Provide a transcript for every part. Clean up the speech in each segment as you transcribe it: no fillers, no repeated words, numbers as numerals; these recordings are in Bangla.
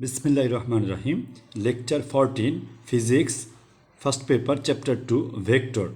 বিসমিল্লাহির রহমানির রহিম। Lecture 14 physics first paper chapter 2 vector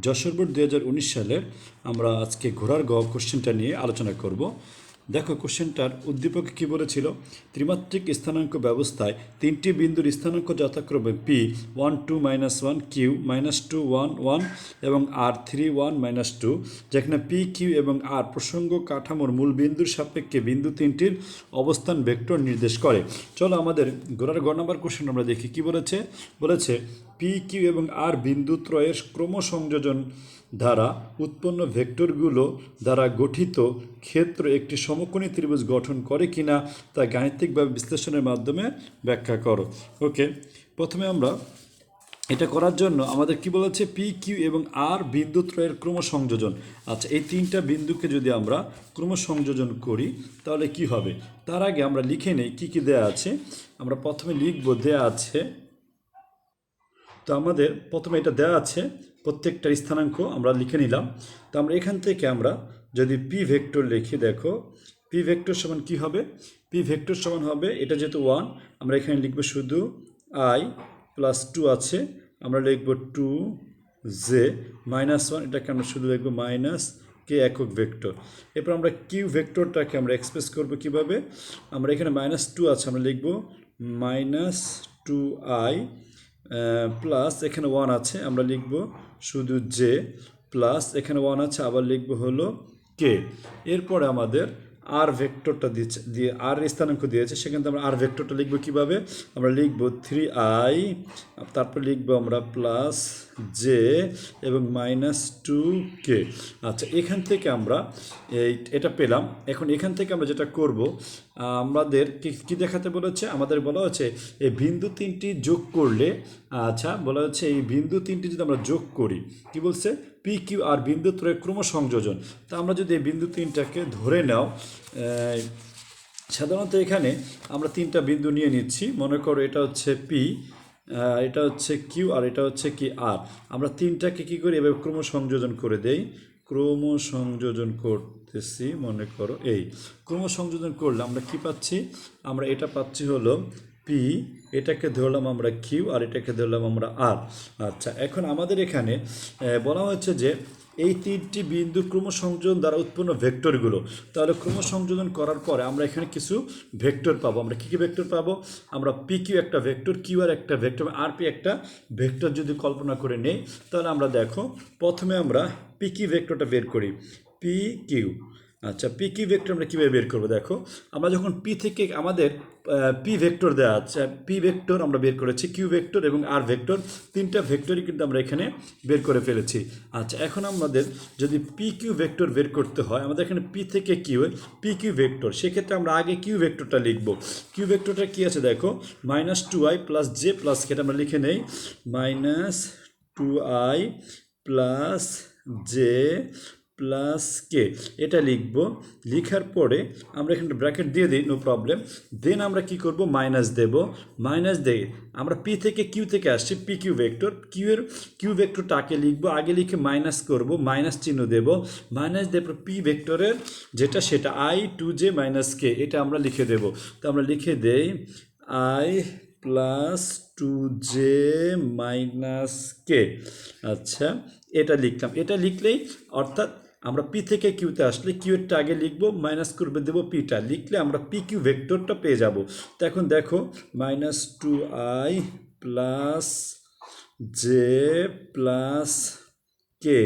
Jessore board 2019 সালের আমরা আজকে ঘোড়ার গ কোশ্চেনটা নিয়ে আলোচনা করব। দেখো কোশ্চেনটার উদ্দীপক কী বলেছিল, ত্রিমাত্রিক স্থানাঙ্ক ব্যবস্থায় তিনটি বিন্দুর স্থানাঙ্ক যথাক্রমে পি 1 2 -1 কিউ -2 1 1 এবং আর 3 1 -2, যেখানে পি কিউ এবং আর প্রসঙ্গ কাঠামোর মূল বিন্দুর সাপেক্ষে বিন্দু তিনটির অবস্থান ভেক্টর নির্দেশ করে। চলো আমাদের গোড়ার গ নম্বর কোশ্চেন আমরা দেখি কি বলেছে। বলেছে পি কিউ এবং আর বিন্দু ত্রয়ের ক্রমসংযোজন দ্বারা উৎপন্ন ভেক্টরগুলো দ্বারা গঠিত ক্ষেত্র একটি সমকোণী ত্রিভুজ গঠন করে কিনা তা গাণিতিকভাবে বিশ্লেষণের মাধ্যমে ব্যাখ্যা করো। ওকে, প্রথমে আমরা এটা করার জন্য আমাদের কি বলেছে, পি কিউ এবং আর বিন্দু ত্রয়ের ক্রমসংযোজন। আচ্ছা, এই তিনটা বিন্দুকে যদি আমরা ক্রমসংযোজন করি তাহলে কি হবে, তার আগে আমরা লিখে নেই কি কি দেয়া আছে। আমরা প্রথমে লিখব, দেয়া আছে, তো আমাদের প্রথমে এটা দেওয়া আছে প্রত্যেকটার স্থানাঙ্ক আমরা লিখে নিলাম। তো আমরা এখান থেকে আমরা যদি পি ভেক্টর লিখি, দেখো পি ভেক্টর সমান কী হবে, পি ভেক্টর সমান হবে, এটা যেহেতু 1 আমরা এখানে লিখব শুধু i +2 আছে, আমরা লিখব 2j -1, এটাকে আমরা শুধু লিখব -k একক ভেক্টর। এরপর আমরা কিউ ভেক্টরটাকে আমরা এক্সপ্রেস করব কিভাবে, আমরা এখানে -2 আছে, আমরা লিখব -2i প্লাস এখানে 1 আছে, আমরা লিখব শুধু জে, প্লাস এখানে 1 আছে, আবার লিখব হলো কে। এরপরে আমাদের আর ভেক্টরটা দিয়ে আর স্থানাঙ্ক দিয়েছে, সেখান থেকে আমরা আর ভেক্টরটা লিখব কিভাবে, আমরা লিখব 3i, তারপর লিখব আমরা প্লাস জে এবং -2k। আচ্ছা, এখান থেকে আমরা এটা পেলাম। এখন এখান থেকে আমরা যেটা করব, আমাদের কি দেখাতে বলেছে, আমাদের বলা হচ্ছে এই বিন্দু তিনটি যোগ করলে, আচ্ছা বলা হচ্ছে এই বিন্দু তিনটি যদি আমরা যোগ করি, কি বলছে, পি কিউ আর বিন্দু ত্রয়ের ক্রমসংযোজন। তা আমরা যদি এই বিন্দু তিনটাকে ধরে নাও, সাধারণত এখানে আমরা তিনটা বিন্দু নিয়ে নিচ্ছি, মনে করো এটা হচ্ছে পি, এটা হচ্ছে কিউ আর এটা হচ্ছে কি আর। আমরা তিনটাকে কী করি, এভাবে ক্রমসংযোজন করে দেই, ক্রমসংযোজন করতেছি, মনে করো এই ক্রমসংযোজন করলে আমরা কি পাচ্ছি, আমরা এটা পাচ্ছি হলো পি, এটাকে ধরলাম আমরা কিউ আর এটাকে ধরলাম আমরা আর। আচ্ছা, এখন আমাদের এখানে বলা হয়েছে যে এই তিনটি বিন্দু ক্রমসংযোজন দ্বারা উৎপন্ন ভেক্টরগুলো, তাহলে ক্রমসংযোজন করার পরে আমরা এখানে কিছু ভেক্টর পাবো। আমরা কী কী ভেক্টর পাবো, আমরা পি কিউ একটা ভেক্টর, কিউ আর একটা ভেক্টর, আর পি একটা ভেক্টর যদি কল্পনা করে নেই, তাহলে আমরা দেখো প্রথমে আমরা পি কিউ ভেক্টরটা বের করি, পি কিউ। আচ্ছা, পি কিউ ভেক্টর আমরা কীভাবে বের করবো, দেখো আমরা যখন পি থেকে আমাদের পি ভেক্টর দেওয়া আছে, পি ভেক্টর আমরা বের করেছি, কিউ ভেক্টর এবং আর ভেক্টর, তিনটা ভেক্টরই কিন্তু আমরা এখানে বের করে ফেলেছি। আচ্ছা, এখন আমাদের যদি পি কিউ ভেক্টর বের করতে হয়, আমাদের এখানে পি থেকে কিউ, পি কিউ ভেক্টর, সেক্ষেত্রে আমরা আগে কিউ ভেক্টরটা লিখব। কিউ ভেক্টরটা কী আছে দেখো, -2i প্লাস জে প্লাস কে, আমরা লিখে নেই -2i প্লাস জে প্লাস কে, এটা লিখব। লিখার পরে আমরা এখানে ব্র্যাকেট দিয়ে দিই, নো প্রবলেম। দেন আমরা কি করব, মাইনাস দেব, মাইনাস দিয়ে আমরা পি থেকে কিউ থেকে আসছি, পি কিউ ভেক্টর, কিউ ভেক্টরটা আগে লিখবো, আগে লিখে মাইনাস করব, মাইনাস চিহ্ন দেব, মাইনাস দেব পি ভেক্টরের যেটা সেটা i2j -k, এটা আমরা লিখে দেব। তো আমরা লিখে দেই i +2j -k। আচ্ছা, এটা লিখলাম, এটা লিখলেই অর্থাৎ আমরা পি থেকে কিউতে আসলে কিউরটা আগে লিখবো, মাইনাস করবে দেবো পিটা, লিখলে আমরা পি কিউ ভেক্টরটা পেয়ে যাব। তো এখন দেখো -2i প্লাস জে প্লাস কে,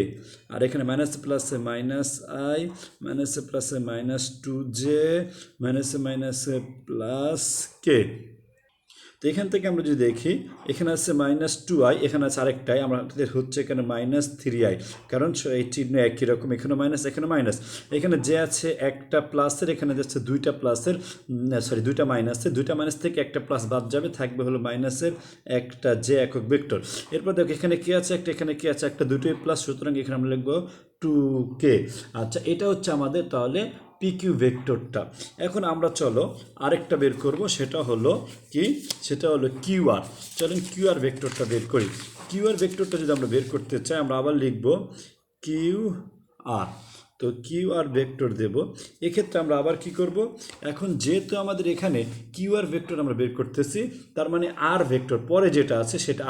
আর এখানে মাইনাসে প্লাসে -i, মাইনাসে প্লাসে -2j, মাইনাসে মাইনাসে প্লাস কে। তো এখান থেকে আমরা যদি দেখি, এখানে আছে -2i, এখানে আছে আরেকটাই, আমাদের হচ্ছে এখানে -3i, কারণ এই চিহ্ন একই রকম, এখানে মাইনাস এখানে মাইনাস, এখানে যে আছে একটা প্লাসের, এখানে যাচ্ছে দুইটা প্লাসের, সরি দুইটা মাইনাসের, দুইটা মাইনাস থেকে একটা প্লাস বাদ যাবে, থাকবে হলো মাইনাসের একটা যে একক ভেক্টর। এরপর দেখো এখানে কি আছে একটা, এখানে কি আছে একটা, দুটোই প্লাস, সুতরাং এখানে আমরা লিখবো 2k। আচ্ছা, এটা হচ্ছে আমাদের তাহলে পি কিউ ভেক্টরটা। এখন আমরা চলো আরেকটা বের করব, সেটা হলো কি, সেটা হলো কিউ আর। চলেন কিউ আর ভেক্টরটা বের করি। কিউ আর ভেক্টরটা যদি আমরা বের করতে চাই, আমরা আবার লিখব কিউ আর। তো কিউ আর ভেক্টর দেব। এক্ষেত্রে আমরা আবার কি করব, এখন যেহেতু আমাদের এখানে কিউ আর ভেক্টর আমরা বের করতেছি, তার মানে আর ভেক্টর পরে যেটা আছে সেটা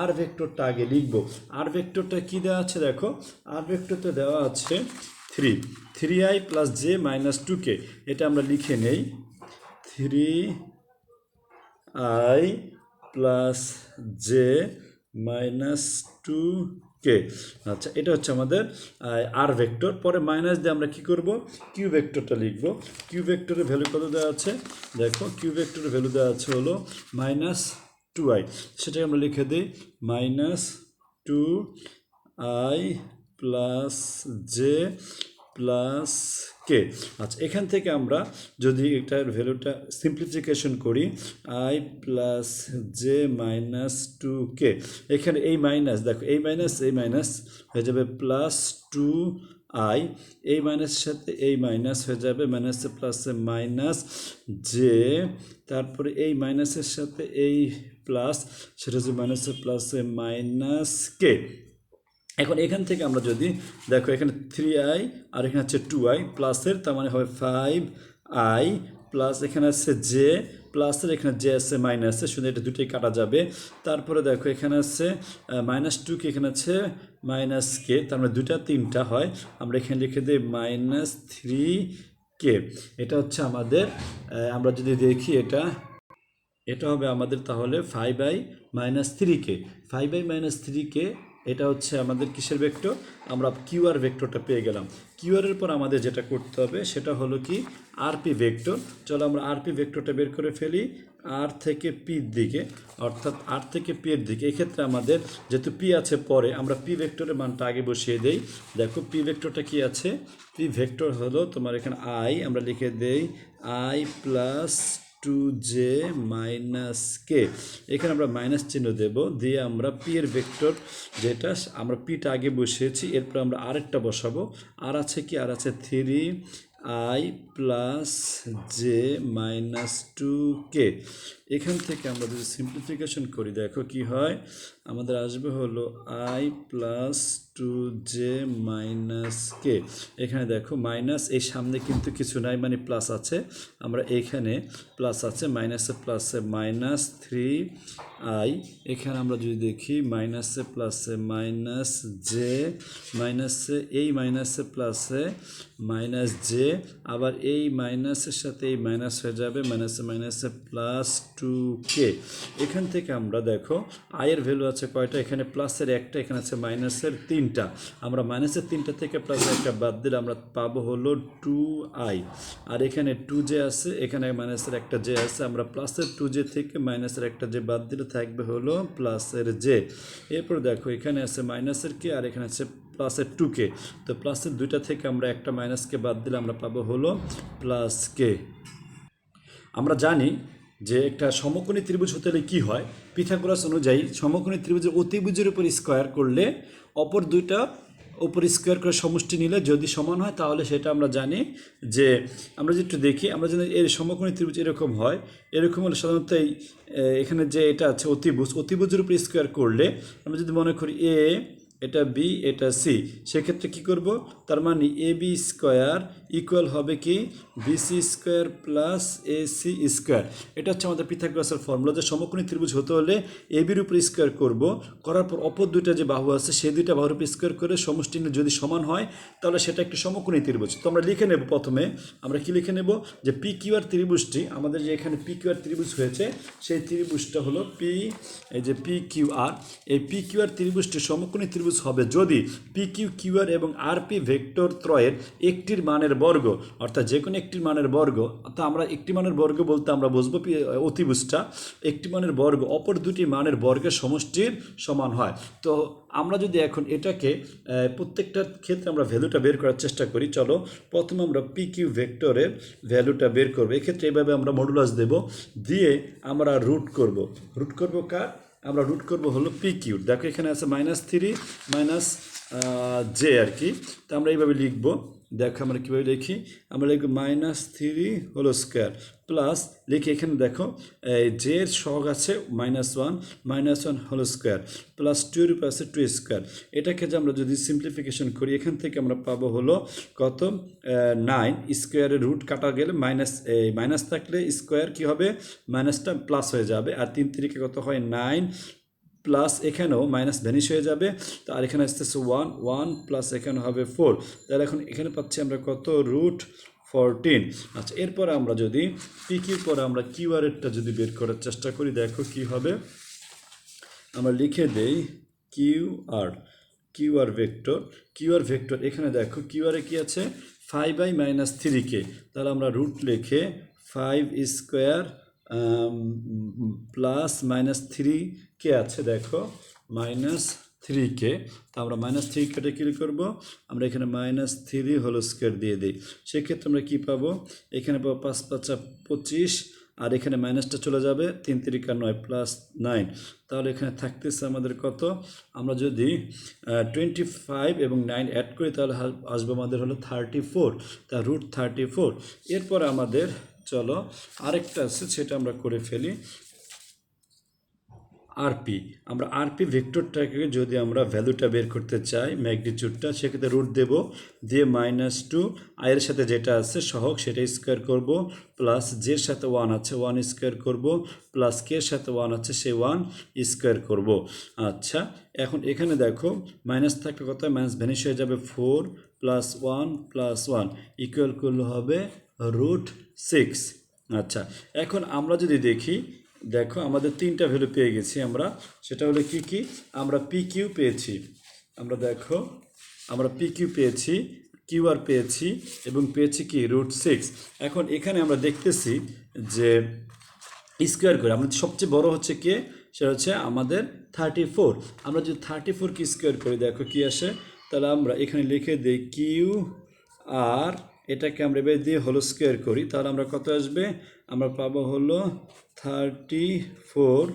আর ভেক্টরটা আগে লিখব। আর ভেক্টরটা কি দেওয়া আছে দেখো, আর ভেক্টরটা দেওয়া আছে 3i plus J minus 2k। এটা আমরা লিখে নেই 3i plus J minus 2k। আচ্ছা, এটা হচ্ছে আমাদের আর ভেক্টর। পরে মাইনাস দিয়ে আমরা কি করব, কিউ ভেক্টরটা লিখব। কিউ ভেক্টরের ভ্যালু কত দেওয়া আছে দেখো, কিউ ভেক্টরের ভ্যালু দেওয়া আছে হলো মাইনাস 2i। সেটাকে আমরা লিখে দিই minus 2i plus J plus K. আচ্ছা, এখান থেকে আমরা যদি এটার ভ্যালুটা সিম্পলিফিকেশন করি, I plus J minus 2k, এখানে এই মাইনাস দেখো, এই মাইনাস হয়ে যাবে প্লাস 2i, এই মাইনাসের সাথে এই মাইনাস হয়ে যাবে মাইনাসে প্লাসে মাইনাস জে, তারপরে এই মাইনাসের সাথে এই প্লাস, সেটা হচ্ছে মাইনাসে প্লাসে মাইনাস কে। এখন এখান থেকে আমরা যদি দেখো, এখানে 3i আর এখানে হচ্ছে 2i প্লাসের, তার মানে হবে 5i প্লাস এখানে আছে জে প্লাসের, এখানে জে আছে মাইনাসে, শুধু এটা দুটোই কাটা যাবে। তারপরে দেখো এখানে আছে মাইনাস 2k, এখানে আছে মাইনাস কে, তার মানে দুটা তিনটা হয়, আমরা এখানে লিখে দিই মাইনাস 3k। এটা হচ্ছে আমাদের, আমরা যদি দেখি এটা হবে আমাদের তাহলে 5i minus 3k। 5i minus 3k এটা হচ্ছে আমাদের কিসের ভেক্টর, আমরা কিউআর ভেক্টরটা পেয়ে গেলাম। কিউআরের পর আমাদের যেটা করতে হবে সেটা হলো কি আরপি ভেক্টর। চলো আমরা আরপি ভেক্টরটা বের করে ফেলি আর থেকে পির দিকে, অর্থাৎ আর থেকে পি এর দিকে। এক্ষেত্রে আমাদের যেহেতু পি আছে পরে, আমরা পি ভেক্টরের মানটা আগে বসিয়ে দেই। দেখো পি ভেক্টরটা কি আছে, পি ভেক্টর হলো তোমার এখানে আই, আমরা লিখে দেই আই প্লাস 2j মাইনাস কে। এখানে আমরা মাইনাস চিহ্ন দেব, দিয়ে আমরা পি এর ভেক্টর যেটা আমরা পিটা আগে বসিয়েছি, এরপর আমরা আরেকটা বসাবো। আর আছে কি, আর আছে 3i plus J minus 2k। এখান থেকে আমরা যদি সিম্পলিফিকেশন করি দেখো কি হয়, আমাদের আসবে হলো i প্লাস 2j মাইনাস কে। এখানে দেখো মাইনাস, এই সামনে কিন্তু কিছু নাই, মানে প্লাস আছে, আমরা এখানে প্লাস আছে, মাইনাসে প্লাসে মাইনাস 3i, এখানে আমরা যদি দেখি মাইনাসে প্লাসে মাইনাস জে, মাইনাসে এই মাইনাসে প্লাসে মাইনাস জে, আবার এই মাইনাসের সাথে এই মাইনাস হয়ে যাবে, মাইনাসে মাইনাসে প্লাস 2k। এখান থেকে আমরা দেখো আয়ের ভ্যালু আছে কয়টা, এখানে প্লাসের একটা, এখানে আছে মাইনাসের তিনটা, আমরা মাইনাসের তিনটা থেকে প্লাসের একটা বাদ দিলে আমরা পাবো হলো 2i। আর এখানে 2j আছে, এখানে মাইনাসের একটা জে আছে, আমরা প্লাসের 2j থেকে মাইনাসের একটা জে বাদ দিলে থাকবে হলো প্লাসের জে। এরপর দেখো এখানে আছে মাইনাসের কে আর এখানে আছে প্লাসের 2k, তো প্লাসের দুইটা থেকে আমরা একটা মাইনাসকে বাদ দিলে আমরা পাবো হলো প্লাস কে। আমরা জানি যে একটা সমকোণী ত্রিভুজ হতে হলে কী হয়, পিথাগোরাস অনুযায়ী সমকোণী ত্রিভুজের অতিভুজের উপর স্কোয়ার করলে অপর দুইটা উপর স্কোয়ার করে সমষ্টি নিলে যদি সমান হয় তাহলে সেটা আমরা জানি যে, আমরা যদি একটু দেখি, আমরা যদি এর সমকোণী ত্রিভুজ এরকম হয়, এরকম হলে সাধারণত এখানে যে এটা আছে অতিভুজের উপর স্কোয়ার করলে, আমরা যদি মনে করি এ, এটা বি, এটা সি, সেক্ষেত্রে কী করব, তার মানে এ বি স্কোয়ার ইকুয়াল হবে কি BC square plus AC square. এটা হচ্ছে আমাদের পিথাগোরাসের ফর্মুলা, যে সমকোণী ত্রিভুজ হতে হলে এ বির উপর স্কোয়ার করব, করার পর অপর দুইটা যে বাহু আছে সেই দুইটা বাহুর উপর স্কোয়ার করে সমষ্টি যদি সমান হয় তাহলে সেটা একটি সমকোণী ত্রিভুজ। তো আমরা লিখে নেব, প্রথমে আমরা কি লিখে নেব, যে পি কিউ আর ত্রিভুজটি, আমাদের যে এখানে পি কিউ আর ত্রিভুজ হয়েছে সেই ত্রিভুজটা হলো পি, এই যে পি কিউ আর, এই পি কিউ আর ত্রিভুজটি সমকোণী ত্রিভুজ হবে যদি পি কিউ কিউ আর এবং আর পি ভেক্টর ত্রয়ের একটির মানের বর্গ, অর্থাৎ যে কোনো একটির মানের বর্গ, অর্থাৎ আমরা একটি মানের বর্গ বলতে আমরা বুঝবো অতিভুজটা একটি মানের বর্গ অপর দুটি মানের বর্গের সমষ্টির সমান হয়। তো আমরা যদি এখন এটাকে প্রত্যেকটার ক্ষেত্রে আমরা ভ্যালুটা বের করার চেষ্টা করি, চলো প্রথমে আমরা পি কিউ ভেক্টরের ভ্যালুটা বের করবো। এক্ষেত্রে এইভাবে আমরা মডুলাস দেব, দিয়ে আমরা রুট করব কার, আমরা রুট করব হলো পি কিউ। দেখো এখানে আছে -3 মাইনাস জে আর কি, তো আমরা এইভাবে লিখব দেখো আমরা কীভাবে লিখি, আমরা লিখব -3 হোল স্কোয়ার প্লাস লিখি এখানে দেখো যে এর সহগ আছে -1 হোল স্কোয়ার প্লাস 2 এর উপর আছে 2 স্কোয়ার। এটাকে যে আমরা যদি সিম্পলিফিকেশন করি এখান থেকে আমরা পাবো হলো কত 9 স্কোয়ারের রুট কাটা গেলে মাইনাস থাকলে স্কোয়ার কী হবে, মাইনাসটা প্লাস হয়ে যাবে, আর 3 3 কত হয় 9 প্লাস এখানেও মাইনাস ভ্যানিশ হয়ে যাবে, তো আর এখানে আসতেছে 1 প্লাস এখানে হবে 4, তাহলে এখন এখানে পাচ্ছি আমরা কত √14। আচ্ছা, এরপরে আমরা যদি পিকিউর পরে আমরা কিউআরেরটা যদি বের করার চেষ্টা করি, দেখো কি হবে, আমরা লিখে দেই কিউআর ভেক্টর এখানে দেখো কিউআরে কি আছে 5/-3k, তাহলে আমরা রুট লিখে 5 স্কোয়ার প্লাস -3k আছে, দেখো -3k, তো আমরা -3kটা কী করবো, আমরা এখানে -3 হোল স্কোয়ার দিয়ে দিই, সেক্ষেত্রে আমরা কী পাবো, এখানে পাবো 5 5 25, আর এখানে মাইনাসটা চলে যাবে, 3 3 9 প্লাস 9, তাহলে এখানে থাকতেছে আমাদের কত, আমরা যদি 25 এবং 9 অ্যাড করি তাহলে আসবে আমাদের হলো 34, তা √34। এরপর আমাদের চলো আরেকটা আছে সেটা আমরা করে ফেলি, আরপি। আমরা আরপি ভেক্টরটাকে যদি আমরা ভ্যালুটা বের করতে চাই ম্যাগনিটিউডটা, সেক্ষেত্রে রুট দেব, দিয়ে -2 আয়ের সাথে যেটা আছে সহগ সেটা স্কোয়ার করব, প্লাস জের সাথে 1 আছে 1 স্কোয়ার করব, প্লাস কের সাথে 1 আছে সে 1 স্কোয়ার করব। আচ্ছা, এখন এখানে দেখো মাইনাস থাকলে কত, মাইনাস ভ্যানিশ হয়ে যাবে 4 + 1 + 1 ইকুয়াল করলে হবে √6। আচ্ছা, এখন আমরা যদি দেখি, দেখো আমাদের 3টা ভ্যালু পেয়ে গেছি আমরা, সেটা হলো কি আমরা পিকিউ পেয়েছি, আমরা দেখো আমরা পিকিউ পেয়েছি, কিউআর পেয়েছি এবং পেয়েছি কি √6। এখন এখানে আমরা দেখতেছি যে স্কোয়ার করে আমাদের সবচেয়ে বড় হচ্ছে কে, সেটা হচ্ছে আমাদের 34। আমরা যদি 34 কি স্কোয়ার করি দেখো কি আসে, তাহলে আমরা এখানে লিখে দিই কিউআর, এটাকে আমরা এবার দিয়ে হোল স্কোয়ার করি, তাহলে আমরা কত আসবে, আমরা পাবো হলো 34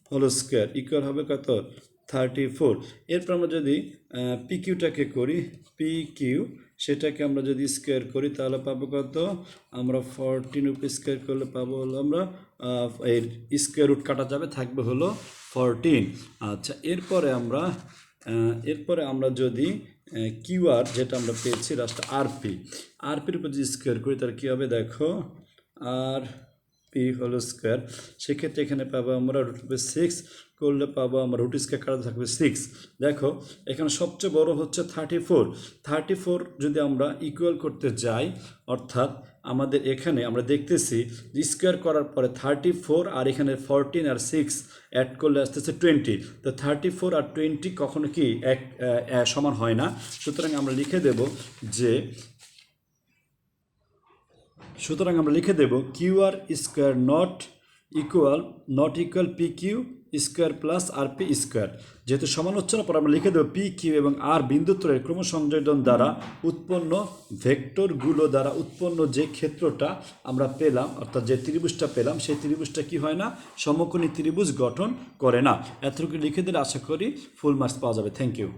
হোল স্কোয়ার ইকুয়াল হবে কত 34। এরপর আমরা যদি পিকিউটাকে করি, পিকিউ সেটাকে আমরা যদি স্কোয়ার করি তাহলে পাবো কত, আমরা 14 উপর স্কোয়ার করলে পাবো হলো আমরা এর স্কোয়ার রুট কাটা যাবে, থাকবে হলো 14। আচ্ছা, এরপরে আমরা যদি কিউআর যেটা আমরা পেয়েছি লাস্ট আরপির উপর যদি স্কোয়ার করি তাহলে কী হবে, দেখো আরপি হোল স্কোয়ার, সেক্ষেত্রে এখানে পাবো আমরা √6 করলে পাবো আমরা রুট স্কোয়ার কাটা থাকবে 6। দেখো এখানে সবচেয়ে বড় হচ্ছে 34 যদি আমরা ইকুয়াল করতে যাই, অর্থাৎ আমাদের এখানে আমরা দেখতেছি স্কোয়ার করার পরে 34 আর এখানে 14 আর 6 অ্যাড করলে আসতেছে 20, তো 34 আর 20 কখনো কি এক সমান হয় না, সুতরাং আমরা লিখে দেব QR square not equal PQ square plus RP square, যেহেতু সমান হচ্ছে না, পরে আমরা লিখে দেবো পি কিউ এবং আর বিন্দুত্রয়ের ক্রমসংযোজন দ্বারা উৎপন্ন ভেক্টরগুলো দ্বারা উৎপন্ন যে ক্ষেত্রটা আমরা পেলাম, অর্থাৎ যে ত্রিভুজটা পেলাম সেই ত্রিভুজটা কি হয় না, সমকোণী ত্রিভুজ গঠন করে না। এতটুকু লিখে দিলে আশা করি ফুল মার্কস পাওয়া যাবে। Thank you.